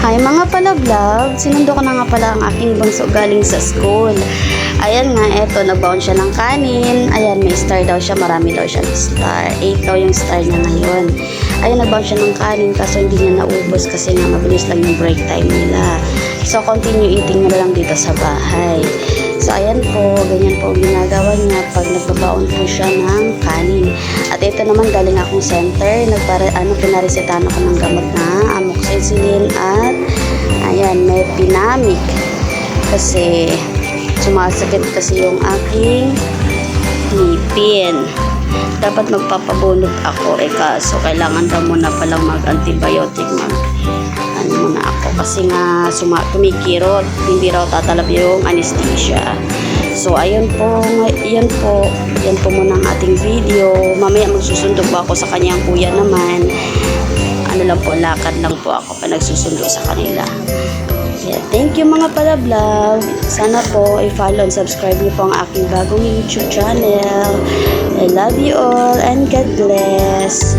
Hi mga palablag, sinundo ko na nga pala ang aking bunso galing sa school. Ayan nga, eto, nagbaon siya ng kanin. Ayan, may star daw siya, marami daw siya star. 8 daw yung star niya ngayon. Ayan, nagbaon siya ng kanin kaso hindi niya naubos kasi nga mabilis lang yung break time nila. So, continue eating na lang dito sa bahay. So, ayan po, ganyan po ginagawa niya pag nagbabaon po siya ng kanin. At ito naman, galing akong center, pinaresetahan ako ng gamot na amoxicillin at ayan, may pinamik. Kasi, sumasakit kasi yung aking ngipin. Dapat magpapabunot ako kaso kailangan daw muna palang mag-antibiotic muna ako kasi nga kumikirot, hindi raw tatalab yung anesthesia. So ayun po, yan po muna ang ating video. Mamaya magsusundo po ako sa kanyang kuya naman. Ano lang po, lakad lang po ako pa nagsusundo sa kanila. Yeah, thank you mga palablag. Sana po i-follow and subscribe niyo po ang aking bagong YouTube channel. I love you all and God bless.